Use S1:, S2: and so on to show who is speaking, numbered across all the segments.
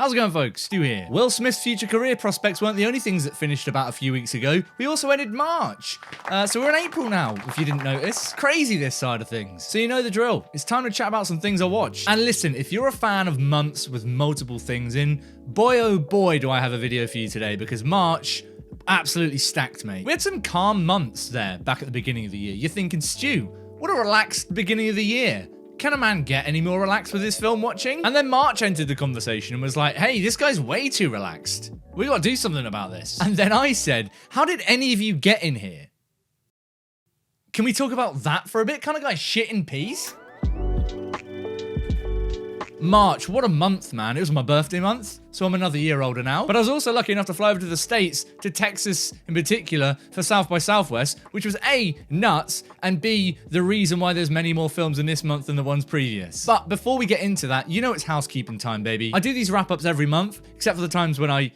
S1: How's it going, folks? Stu here. Will Smith's future career prospects weren't the only things that finished about a few weeks ago. We also ended March. So we're in April now, if you didn't notice. Crazy this side of things. So you know the drill. It's time to chat about some things I watched. And listen, if you're a fan of months with multiple things in, boy oh boy do I have a video for you today, because March absolutely stacked, mate. We had some calm months there back at the beginning of the year. You're thinking, Stu, what a relaxed beginning of the year. Can a man get any more relaxed with his film watching? And then March entered the conversation and was like, hey, this guy's way too relaxed. We gotta do something about this. And then I said, how did any of you get in here? Can we talk about that for a bit? Kind of like shit in peace? March, what a month, man. It was my birthday month, so I'm another year older now. But I was also lucky enough to fly over to the States, to Texas in particular, for South by Southwest, which was A, nuts, and B, the reason why there's many more films in this month than the ones previous. But before we get into that, you know it's housekeeping time, baby. I do these wrap-ups every month, except for the times when I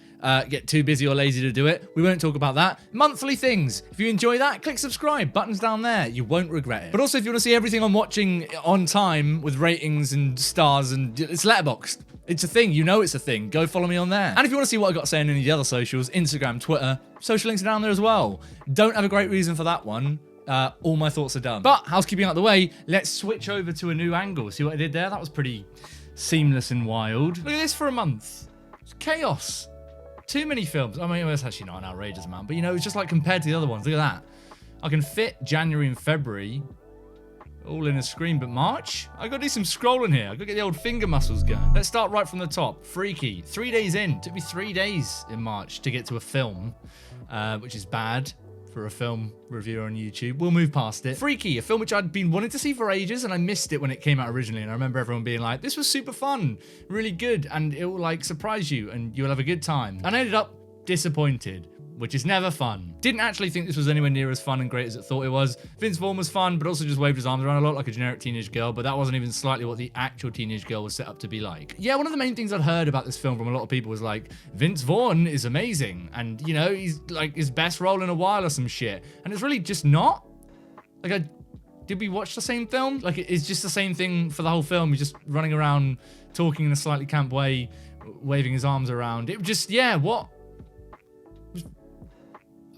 S1: get too busy or lazy to do it. We won't talk about that. Monthly things. If you enjoy that, click subscribe. Button's down there. You won't regret it. But also, if you want to see everything I'm watching on time with ratings and stars, and it's Letterboxd. It's a thing. You know it's a thing. Go follow me on there. And if you want to see what I got to say on any of the other socials, Instagram, Twitter, social links are down there as well. Don't have a great reason for that one. All my thoughts are done. But housekeeping out the way, let's switch over to a new angle. See what I did there? That was pretty seamless and wild. Look at this for a month. It's chaos. Too many films. I mean, it's actually not an outrageous amount, but you know, it's just like compared to the other ones. Look at that. I can fit January and February all in a screen, but March? I gotta do some scrolling here. I gotta get the old finger muscles going. Let's start right from the top. Freaky. 3 days in. Took me 3 days in March to get to a film, which is bad for a film reviewer on YouTube. We'll move past it. Freaky, a film which I'd been wanting to see for ages, and I missed it when it came out originally, and I remember everyone being like, this was super fun, really good, and it will like surprise you, and you'll have a good time. And I ended up disappointed, which is never fun. Didn't actually think this was anywhere near as fun and great as it thought it was. Vince Vaughn was fun, but also just waved his arms around a lot like a generic teenage girl, but that wasn't even slightly what the actual teenage girl was set up to be like. Yeah, one of the main things I'd heard about this film from a lot of people was like, Vince Vaughn is amazing, and you know, he's like his best role in a while or some shit, and it's really just not. Like, did we watch the same film? Like, it's just the same thing for the whole film. He's just running around, talking in a slightly camp way, waving his arms around. It just, yeah, what?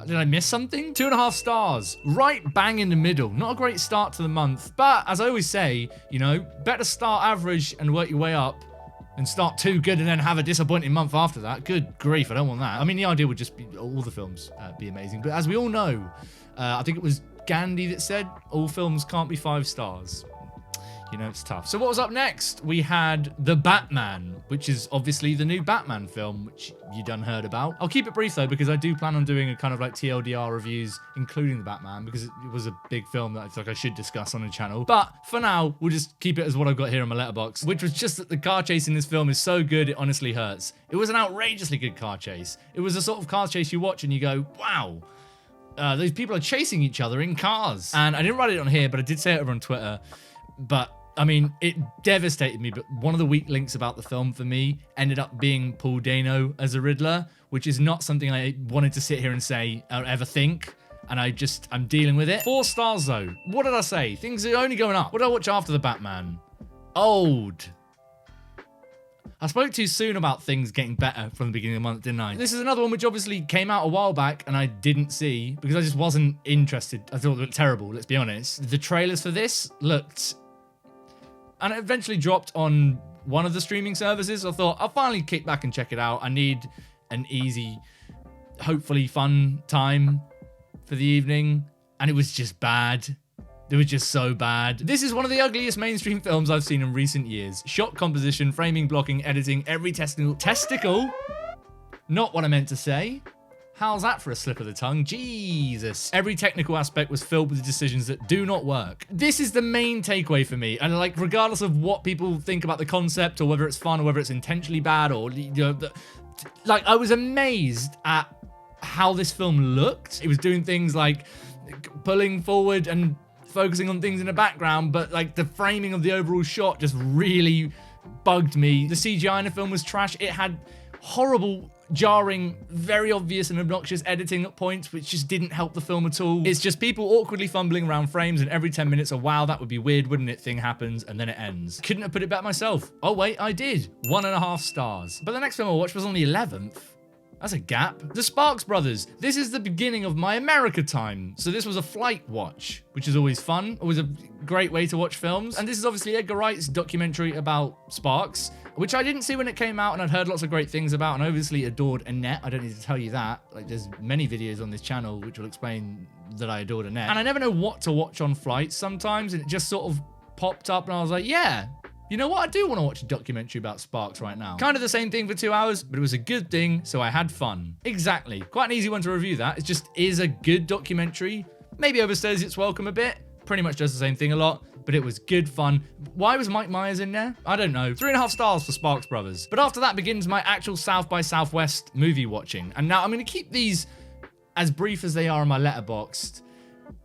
S1: Did I miss something? 2.5 stars. Right bang in the middle. Not a great start to the month, but as I always say, you know, better start average and work your way up than start too good and then have a disappointing month after that. Good grief, I don't want that. I mean, the idea would just be all the films be amazing, but as we all know, I think it was Gandhi that said, all films can't be 5 stars. You know, it's tough. So what was up next? We had The Batman, which is obviously the new Batman film, which you done heard about. I'll keep it brief though, because I do plan on doing a kind of like TLDR reviews, including The Batman, because it was a big film that I feel like I should discuss on the channel. But for now, we'll just keep it as what I've got here on my letterbox, which was just that the car chase in this film is so good, it honestly hurts. It was an outrageously good car chase. It was the sort of car chase you watch and you go, wow, those people are chasing each other in cars. And I didn't write it on here, but I did say it over on Twitter. But I mean, it devastated me, but one of the weak links about the film for me ended up being Paul Dano as a Riddler, which is not something I wanted to sit here and say or ever think, and I'm dealing with it. 4 stars though. What did I say? Things are only going up. What did I watch after The Batman? Old. I spoke too soon about things getting better from the beginning of the month, didn't I? This is another one which obviously came out a while back and I didn't see because I just wasn't interested. I thought it looked terrible, let's be honest. The trailers for this looked... And it eventually dropped on one of the streaming services. I thought, I'll finally kick back and check it out. I need an easy, hopefully fun time for the evening. And it was just bad. It was just so bad. This is one of the ugliest mainstream films I've seen in recent years. Shot composition, framing, blocking, editing, every testicle. Not what I meant to say. How's that for a slip of the tongue? Jesus. Every technical aspect was filled with decisions that do not work. This is the main takeaway for me. And like, regardless of what people think about the concept or whether it's fun or whether it's intentionally bad or, you know, like I was amazed at how this film looked. It was doing things like pulling forward and focusing on things in the background, but like the framing of the overall shot just really bugged me. The CGI in the film was trash. It had horrible, jarring, very obvious and obnoxious editing at points, which just didn't help the film at all. It's just people awkwardly fumbling around frames, and every 10 minutes a wow, that would be weird, wouldn't it, thing happens, and then it ends. Couldn't have put it better myself. Oh wait, I did. 1.5 stars. But the next film I watched was on the 11th. That's a gap. The Sparks Brothers. This is the beginning of my America time. So this was a flight watch, which is always fun. Always a great way to watch films. And this is obviously Edgar Wright's documentary about Sparks, which I didn't see when it came out and I'd heard lots of great things about and obviously adored Annette. I don't need to tell you that. Like, there's many videos on this channel which will explain that I adored Annette. And I never know what to watch on flights sometimes, and it just sort of popped up and I was like, yeah, you know what? I do want to watch a documentary about Sparks right now. Kind of the same thing for 2 hours, but it was a good thing, so I had fun. Exactly. Quite an easy one to review that. It just is a good documentary. Maybe overstays its welcome a bit. Pretty much does the same thing a lot, but it was good fun. Why was Mike Myers in there? I don't know. 3.5 stars for Sparks Brothers. But after that begins my actual South by Southwest movie watching. And now I'm going to keep these as brief as they are on my Letterboxd,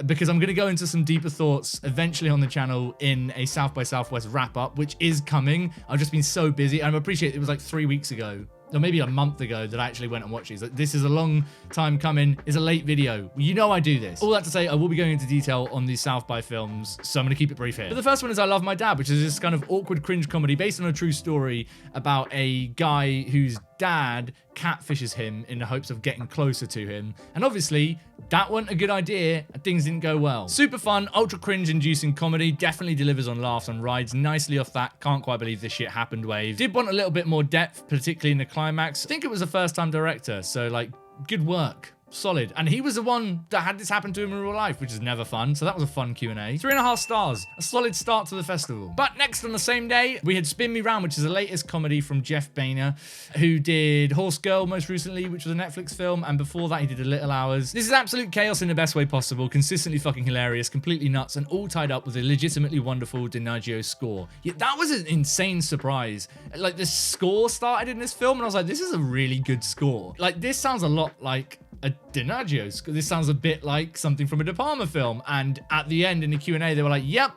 S1: because I'm going to go into some deeper thoughts eventually on the channel in a South by Southwest wrap-up, which is coming. I've just been so busy, and I appreciate it was like 3 weeks ago, or maybe a month ago, that I actually went and watched these. Like, this is a long time coming. It's a late video. You know I do this. All that to say, I will be going into detail on these South by films, so I'm going to keep it brief here. But the first one is I Love My Dad, which is this kind of awkward cringe comedy based on a true story about a guy whose dad catfishes him in the hopes of getting closer to him. And obviously, that wasn't a good idea, and things didn't go well. Super fun, ultra cringe-inducing comedy, definitely delivers on laughs and rides nicely off that can't quite believe this shit happened wave. Did want a little bit more depth, particularly in the climax. I think it was a first-time director, so like, good work. Solid. And he was the one that had this happen to him in real life, which is never fun. So that was a fun Q&A. 3.5 stars. A solid start to the festival. But next on the same day, we had Spin Me Round, which is the latest comedy from Jeff Boehner, who did Horse Girl most recently, which was a Netflix film. And before that, he did A Little Hours. This is absolute chaos in the best way possible. Consistently fucking hilarious, completely nuts, and all tied up with a legitimately wonderful DiNaggio score. Yeah, that was an insane surprise. Like, the score started in this film, and I was like, this is a really good score. Like, this sounds a lot like a DiNaggio score. This sounds a bit like something from a De Palma film. And at the end in the Q&A, they were like, yep,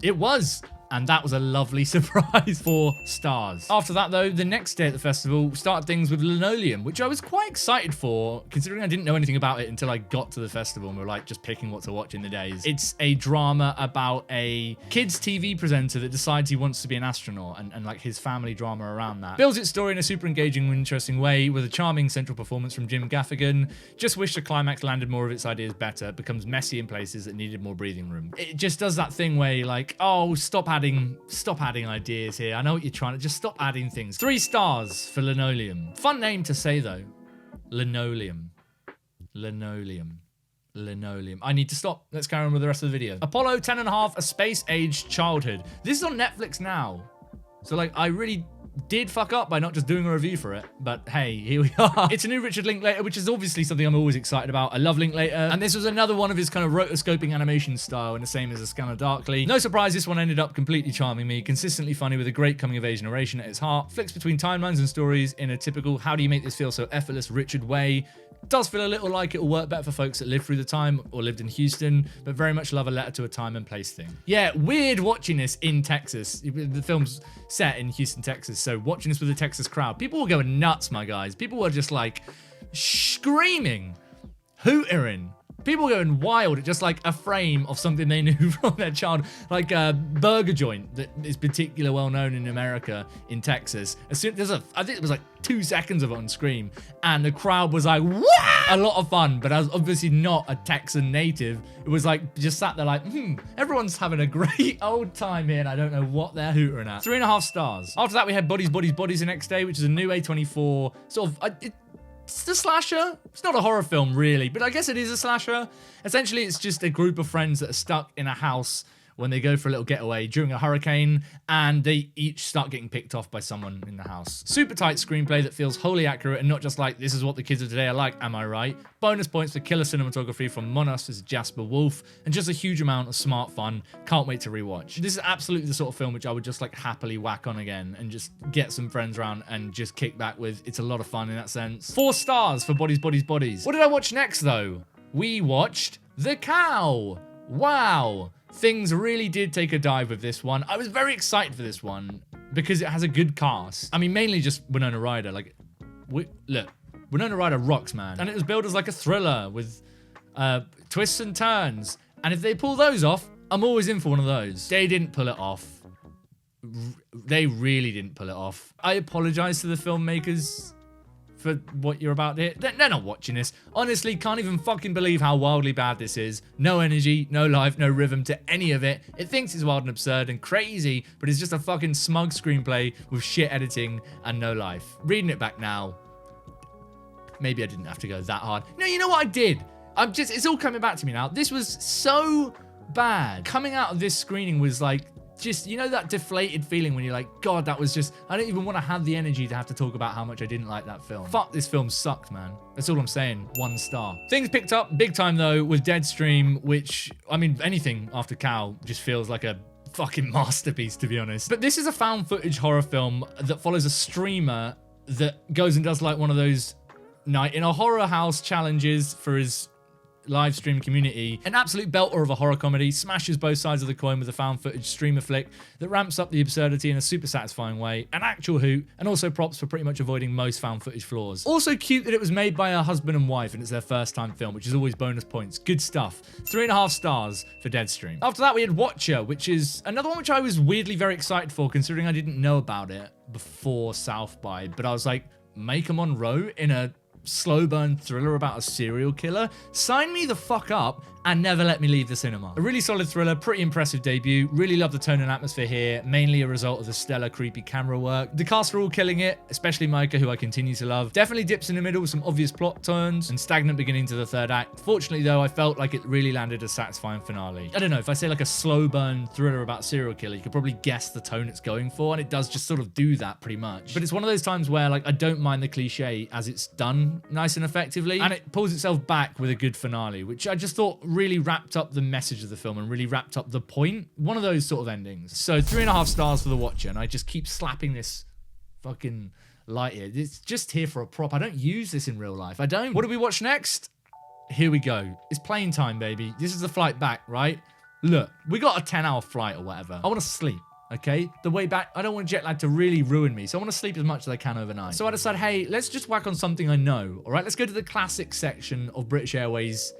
S1: it was. And that was a lovely surprise. 4 stars. After that, though, the next day at the festival started things with Linoleum, which I was quite excited for, considering I didn't know anything about it until I got to the festival and we were like just picking what to watch in the days. It's a drama about a kids TV presenter that decides he wants to be an astronaut, and like his family drama around that. Builds its story in a super engaging and interesting way with a charming central performance from Jim Gaffigan. Just wish the climax landed more of its ideas better. It becomes messy in places that needed more breathing room. It just does that thing where you're like, oh, stop adding ideas here. I know what you're trying to, just stop adding things. 3 stars for Linoleum. Fun name to say though. Linoleum. Linoleum. Linoleum. I need to stop. Let's carry on with the rest of the video. Apollo 10.5, A Space-Aged Childhood. This is on Netflix now. So like, I really did fuck up by not just doing a review for it, but hey, here we are. It's a new Richard Linklater, which is obviously something I'm always excited about. I love Linklater, and this was another one of his kind of rotoscoping animation style, and the same as A Scanner Darkly. No surprise, this one ended up completely charming me, consistently funny with a great coming-of-age narration at its heart, flicks between timelines and stories in a typical how do you make this feel so effortless Richard way. Does feel a little like it'll work better for folks that lived through the time or lived in Houston, but very much love a letter to a time and place thing. Yeah, weird watching this in Texas. The film's set in Houston, Texas, so watching this with a Texas crowd, people were going nuts, my guys. People were just like screaming, hootering. People going wild at just like a frame of something they knew from their child, like a burger joint that is particularly well known in America, in Texas. As soon as I think it was like 2 seconds of it on screen, and the crowd was like, "Wah!" A lot of fun, but I was obviously not a Texan native. It was like just sat there like, everyone's having a great old time here, and I don't know what they're hootering at. 3.5 stars. After that, we had Bodies, Bodies, Bodies the next day, which is a new A24 sort of. It's a slasher. It's not a horror film, really, but I guess it is a slasher. Essentially, it's just a group of friends that are stuck in a house when they go for a little getaway during a hurricane, and they each start getting picked off by someone in the house. Super tight screenplay that feels wholly accurate and not just like, this is what the kids of today are like, am I right? Bonus points for killer cinematography from Monas as Jasper Wolf, and just a huge amount of smart fun. Can't wait to rewatch. This is absolutely the sort of film which I would just like happily whack on again and just get some friends around and just kick back with. It's a lot of fun in that sense. 4 stars for Bodies, Bodies, Bodies. What did I watch next though? We watched The Cow. Wow. Things really did take a dive with this one. I was very excited for this one because it has a good cast. I mean, mainly just Winona Ryder. Like, look, Winona Ryder rocks, man. And it was billed as like a thriller with twists and turns. And if they pull those off, I'm always in for one of those. They didn't pull it off. They really didn't pull it off. I apologize to the filmmakers for what you're about to hear. They're not watching this. Honestly, can't even fucking believe how wildly bad this is. No energy, no life, no rhythm to any of it. It thinks it's wild and absurd and crazy, but it's just a fucking smug screenplay with shit editing and no life. Reading it back now, maybe I didn't have to go that hard. No, you know what I did? It's all coming back to me now. This was so bad. Coming out of this screening was like, just, you know, that deflated feeling when you're like, God, that was just, I don't even want to have the energy to have to talk about how much I didn't like that film. Fuck, this film sucked, man. That's all I'm saying. 1 star. Things picked up big time, though, with Deadstream, which, I mean, anything after Cow just feels like a fucking masterpiece, to be honest. But this is a found footage horror film that follows a streamer that goes and does like one of those night in a horror house challenges for his live stream community. An absolute belter of a horror comedy, smashes both sides of the coin with a found footage streamer flick that ramps up the absurdity in a super satisfying way, an actual hoot, and also props for pretty much avoiding most found footage flaws. Also cute that it was made by a husband and wife and it's their first time film, which is always bonus points. Good stuff. 3.5 stars for Deadstream. After that we had Watcher, which is another one which I was weirdly very excited for, considering I didn't know about it before South by, but I was like, Maika Monroe in a slow burn thriller about a serial killer? Sign me the fuck up and never let me leave the cinema. A really solid thriller, pretty impressive debut. Really love the tone and atmosphere here, mainly a result of the stellar creepy camera work. The cast are all killing it, especially Maika, who I continue to love. Definitely dips in the middle with some obvious plot turns and stagnant beginning to the third act. Fortunately though, I felt like it really landed a satisfying finale. I don't know, if I say like a slow burn thriller about a serial killer, you could probably guess the tone it's going for, and it does just sort of do that pretty much. But it's one of those times where like I don't mind the cliche as it's done nice and effectively, and it pulls itself back with a good finale, which I just thought really wrapped up the message of the film and really wrapped up the point. One of those sort of endings. So 3.5 stars for The Watcher, and I just keep slapping this fucking light here. It's just here for a prop. I don't use this in real life. I don't. What do we watch next? Here we go. It's plane time, baby. This is the flight back, right? Look, we got a 10-hour flight or whatever. I want to sleep. Okay, the way back, I don't want jet lag to really ruin me, so I want to sleep as much as I can overnight. So I decided, hey, let's just whack on something I know, all right? Let's go to the classic section of British Airways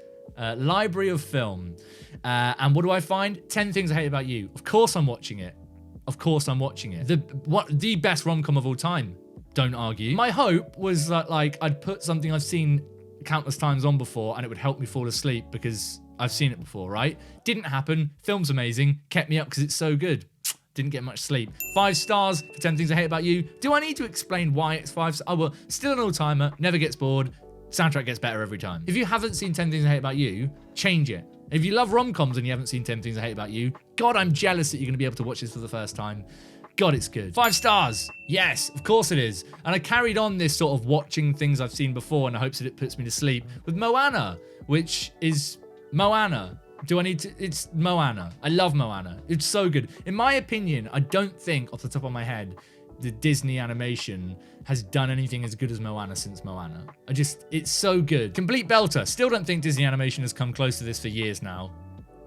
S1: library of film. And what do I find? 10 Things I Hate About You. Of course I'm watching it. Of course I'm watching it. The best rom-com of all time. Don't argue. My hope was that like I'd put something I've seen countless times on before and it would help me fall asleep because I've seen it before, right? Didn't happen. Film's amazing. Kept me up because it's so good. Didn't get much sleep. 5 stars for 10 Things I Hate About You. Do I need to explain why it's 5 stars? Oh, well, still an all-timer, never gets bored, soundtrack gets better every time. If you haven't seen 10 Things I Hate About You, change it. If you love rom-coms and you haven't seen 10 Things I Hate About You, God, I'm jealous that you're going to be able to watch this for the first time. God, it's good. 5 stars. Yes, of course it is. And I carried on this sort of watching things I've seen before in the hopes that it puts me to sleep with Moana, which is Moana. Do I need to? It's Moana. I love Moana. It's so good. In my opinion, I don't think, off the top of my head, the Disney animation has done anything as good as Moana since Moana. It's so good. Complete belter. Still don't think Disney animation has come close to this for years now.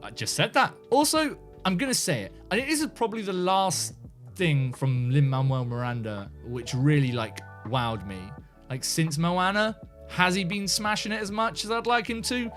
S1: I just said that. Also, I'm going to say it. I think this is probably the last thing from Lin-Manuel Miranda which really, like, wowed me. Like, since Moana, has he been smashing it as much as I'd like him to?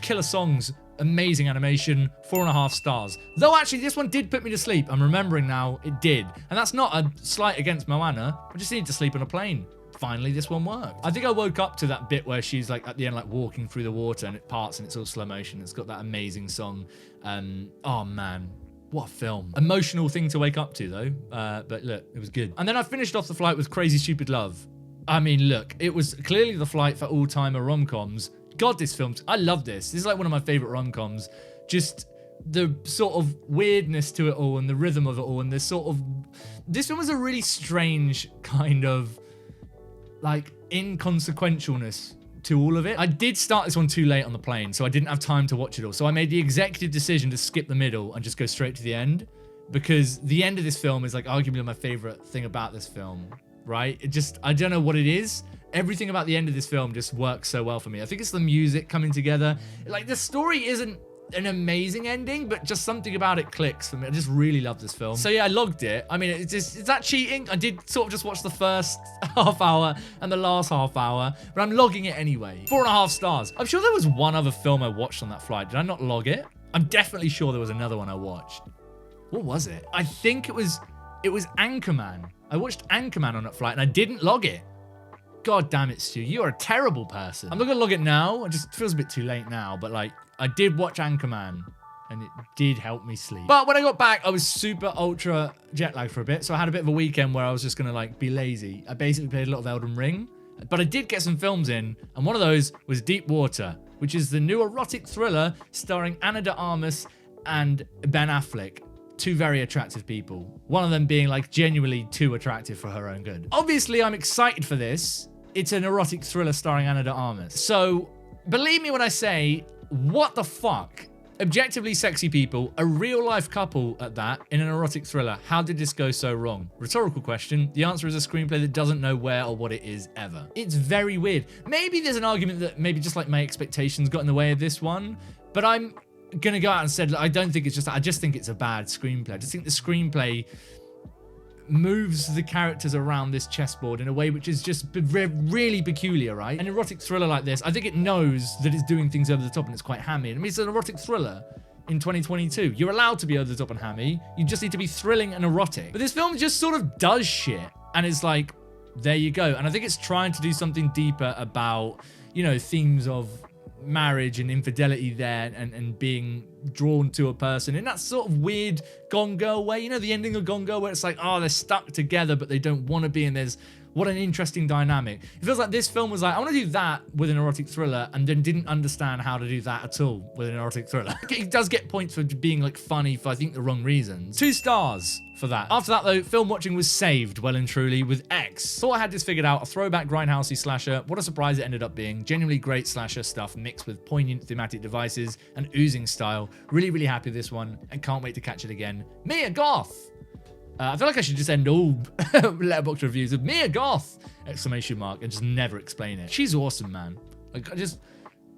S1: Killer songs. Amazing animation, 4.5 stars. Though actually this one did put me to sleep. I'm remembering now, it did. And that's not a slight against Moana. I just needed to sleep on a plane. Finally, this one worked. I think I woke up to that bit where she's like at the end, like walking through the water and it parts and it's all slow motion. It's got that amazing song. Oh man, what a film. Emotional thing to wake up to though. But look, it was good. And then I finished off the flight with Crazy Stupid Love. I mean, look, it was clearly the flight for all-timer rom-coms. God, this film, I love this. This is like one of my favorite rom-coms. Just the sort of weirdness to it all and the rhythm of it all and this sort of... This one was a really strange kind of like inconsequentialness to all of it. I did start this one too late on the plane, so I didn't have time to watch it all. So I made the executive decision to skip the middle and just go straight to the end because the end of this film is like arguably my favorite thing about this film, right? I don't know what it is. Everything about the end of this film just works so well for me. I think it's the music coming together. Like, the story isn't an amazing ending, but just something about it clicks for me. I just really love this film. So yeah, I logged it. I mean, is that cheating? I did sort of just watch the first half hour and the last half hour, but I'm logging it anyway. 4.5 stars. I'm sure there was one other film I watched on that flight. Did I not log it? I'm definitely sure there was another one I watched. What was it? I think it was Anchorman. I watched Anchorman on that flight and I didn't log it. God damn it, Stu. You're a terrible person. I'm not going to log it now. It just feels a bit too late now. But, like, I did watch Anchorman. And it did help me sleep. But when I got back, I was super ultra jet lagged for a bit. So I had a bit of a weekend where I was just going to, like, be lazy. I basically played a lot of Elden Ring. But I did get some films in. And one of those was Deep Water, which is the new erotic thriller starring Ana de Armas and Ben Affleck. Two very attractive people. One of them being, like, genuinely too attractive for her own good. Obviously, I'm excited for this. It's an erotic thriller starring Ana de Armas. So, believe me when I say, what the fuck? Objectively sexy people, a real-life couple at that, in an erotic thriller. How did this go so wrong? Rhetorical question. The answer is a screenplay that doesn't know where or what it is ever. It's very weird. Maybe there's an argument that maybe just like my expectations got in the way of this one, but I'm gonna go out and say, I don't think it's just that. I just think it's a bad screenplay. I just think the screenplay moves the characters around this chessboard in a way which is just really peculiar, right? An erotic thriller like this, I think it knows that it's doing things over the top and it's quite hammy. I mean, it's an erotic thriller in 2022. You're allowed to be over the top and hammy. You just need to be thrilling and erotic. But this film just sort of does shit. And it's like, there you go. And I think it's trying to do something deeper about, you know, themes of marriage and infidelity there and being drawn to a person in that sort of weird Gone Girl way. You know, the ending of Gone Girl where it's like, oh, they're stuck together but they don't want to be, and there's what an interesting dynamic. It feels like this film was like, I want to do that with an erotic thriller, and then didn't understand how to do that at all with an erotic thriller. It does get points for being like funny for I think the wrong reasons. 2 stars for that. After that though, film watching was saved well and truly with X. Thought I had this figured out, a throwback grindhousey slasher. What a surprise it ended up being. Genuinely great slasher stuff mixed with poignant thematic devices and oozing style. Really, really happy with this one and can't wait to catch it again. Mia Goth! I feel like I should just end all Letterboxd reviews with Mia Goth! Exclamation mark, and just never explain it. She's awesome, man. Like,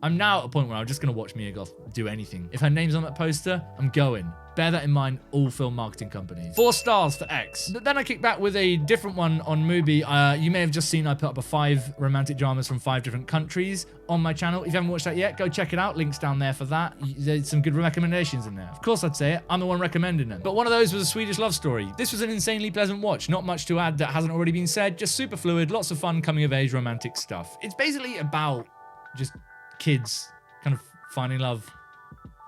S1: I'm now at a point where I'm just going to watch Mia Goth do anything. If her name's on that poster, I'm going. Bear that in mind, all film marketing companies. 4 stars for X. But then I kicked back with a different one on Mubi. You may have just seen I put up a 5 romantic dramas from 5 different countries on my channel. If you haven't watched that yet, go check it out. Link's down there for that. There's some good recommendations in there. Of course I'd say it. I'm the one recommending them. But one of those was a Swedish love story. This was an insanely pleasant watch. Not much to add that hasn't already been said. Just super fluid. Lots of fun coming of age romantic stuff. It's basically about just kids kind of finding love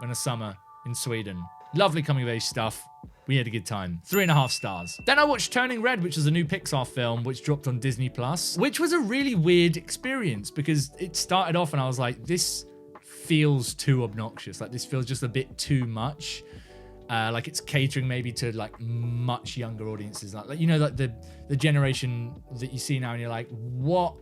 S1: in a summer in Sweden. Lovely coming of age stuff. We had a good time. 3.5 stars. Then I watched Turning Red, which is a new Pixar film, which dropped on Disney+, which was a really weird experience because it started off and I was like, this feels too obnoxious. Like, this feels just a bit too much. Like, it's catering maybe to, like, much younger audiences. Like you know, like the generation that you see now and you're like, what?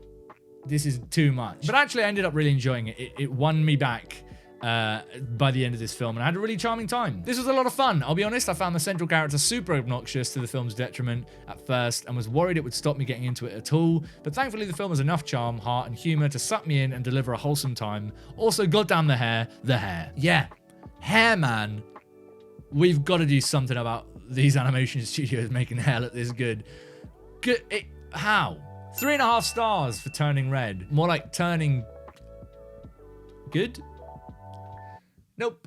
S1: This is too much. But actually, I ended up really enjoying it. It won me back by the end of this film, and I had a really charming time. This was a lot of fun. I'll be honest, I found the central character super obnoxious to the film's detriment at first, and was worried it would stop me getting into it at all, but thankfully the film has enough charm, heart, and humor to suck me in and deliver a wholesome time. Also, goddamn the hair. Yeah, hair, man. We've got to do something about these animation studios making hair look this good. How? 3.5 stars for Turning Red. More like turning good? Nope.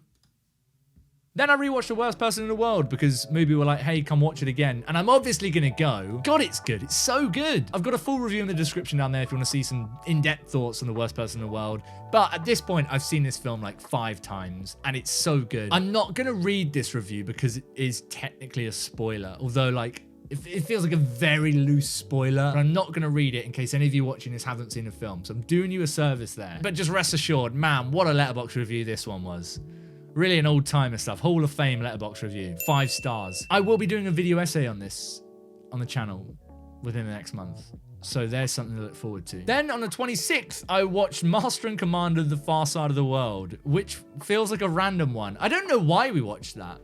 S1: Then I rewatched The Worst Person in the World because Mubi were like, hey, come watch it again. And I'm obviously going to go. God, it's good. It's so good. I've got a full review in the description down there if you want to see some in-depth thoughts on The Worst Person in the World. But at this point, I've seen this film like 5 times and it's so good. I'm not going to read this review because it is technically a spoiler. Although, like, it feels like a very loose spoiler, but I'm not going to read it in case any of you watching this haven't seen the film. So I'm doing you a service there. But just rest assured, man, what a Letterboxd review this one was. Really an old-timer stuff. Hall of Fame Letterboxd review. 5 stars. I will be doing a video essay on this on the channel within the next month. So there's something to look forward to. Then on the 26th, I watched Master and Commander: The Far Side of the World, which feels like a random one. I don't know why we watched that.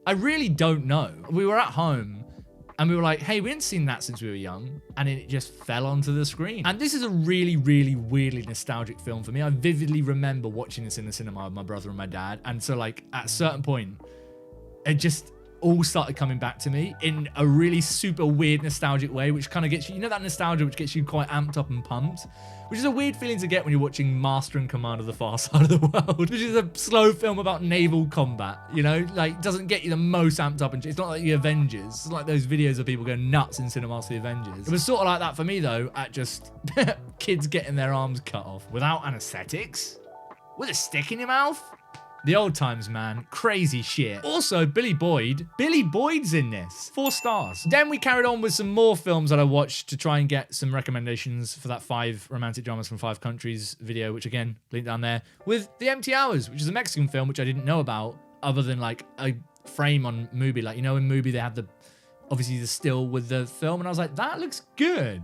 S1: I really don't know. We were at home And we were like, hey, we hadn't seen that since we were young. And it just fell onto the screen. And this is a really, really weirdly nostalgic film for me. I vividly remember watching this in the cinema with my brother and my dad. And so like at a certain point, it just all started coming back to me in a really super weird nostalgic way, which kind of gets you, you know, that nostalgia which gets you quite amped up and pumped, which is a weird feeling to get when you're watching Master and Commander: The Far Side of the World, which is a slow film about naval combat, you know, like doesn't get you the most amped up, and it's not like the Avengers. It's like those videos of people going nuts in cinemas for the Avengers. It was sort of like that for me though, at just kids getting their arms cut off without anesthetics, with a stick in your mouth. The old times, man. Crazy shit. Also, Billy Boyd's in this. 4 stars. Then we carried on with some more films that I watched to try and get some recommendations for that 5 romantic dramas from 5 countries video, which again, link down there, with The Empty Hours, which is a Mexican film, which I didn't know about, other than like a frame on Mubi. Like, you know, in Mubi, they had obviously the still with the film, and I was like, that looks good.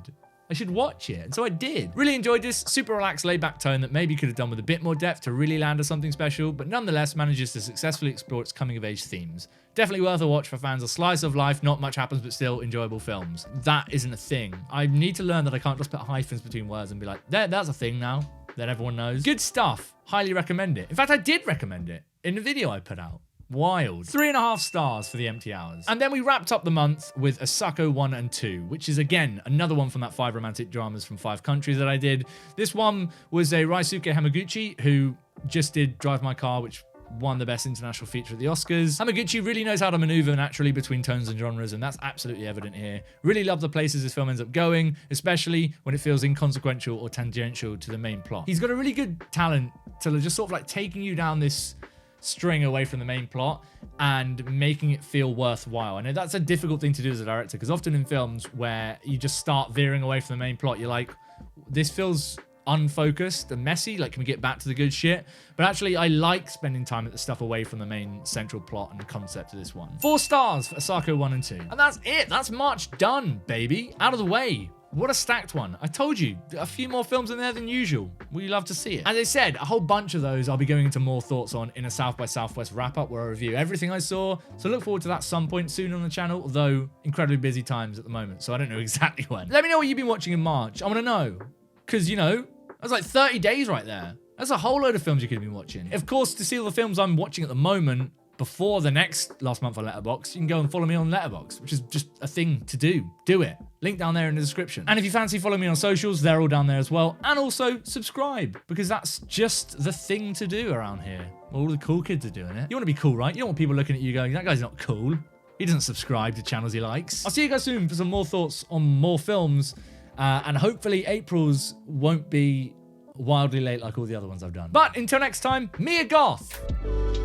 S1: I should watch it. And so I did. Really enjoyed this super relaxed, laid-back tone that maybe could have done with a bit more depth to really land on something special, but nonetheless manages to successfully explore its coming-of-age themes. Definitely worth a watch for fans of slice of life, not much happens but still enjoyable films. That isn't a thing. I need to learn that I can't just put hyphens between words and be like, that's a thing now that everyone knows. Good stuff. Highly recommend it. In fact, I did recommend it in the video I put out. Wild. 3.5 stars for The Empty Hours. And then we wrapped up the month with Asako 1 and 2, which is again another one from that 5 romantic dramas from 5 countries that I did. This one was a Raisuke Hamaguchi who just did Drive My Car, which won the best international feature at the Oscars. Hamaguchi really knows how to maneuver naturally between tones and genres, and that's absolutely evident here. Really love the places this film ends up going, especially when it feels inconsequential or tangential to the main plot. He's got a really good talent to just sort of like taking you down this string away from the main plot and making it feel worthwhile. I know that's a difficult thing to do as a director, because often in films where you just start veering away from the main plot, you're like, this feels unfocused and messy, like, can we get back to the good shit? But actually, I like spending time at the stuff away from the main central plot and concept of this one. 4 stars for Asako 1 and 2. And that's it. That's March done, baby. Out of the way. What a stacked one. I told you, a few more films in there than usual. We love to see it. As I said, a whole bunch of those I'll be going into more thoughts on in a South by Southwest wrap-up where I review everything I saw. So look forward to that some point soon on the channel, although incredibly busy times at the moment, so I don't know exactly when. Let me know what you've been watching in March. I want to know. Because, you know, that's like 30 days right there. That's a whole load of films you could have been watching. Of course, to see all the films I'm watching at the moment, before the next last month on Letterboxd, you can go and follow me on Letterboxd, which is just a thing to do. Do it. Link down there in the description. And if you fancy following me on socials, they're all down there as well. And also subscribe, because that's just the thing to do around here. All the cool kids are doing it. You want to be cool, right? You don't want people looking at you going, that guy's not cool. He doesn't subscribe to channels he likes. I'll see you guys soon for some more thoughts on more films. And hopefully April's won't be wildly late like all the other ones I've done. But until next time, Mia Goth!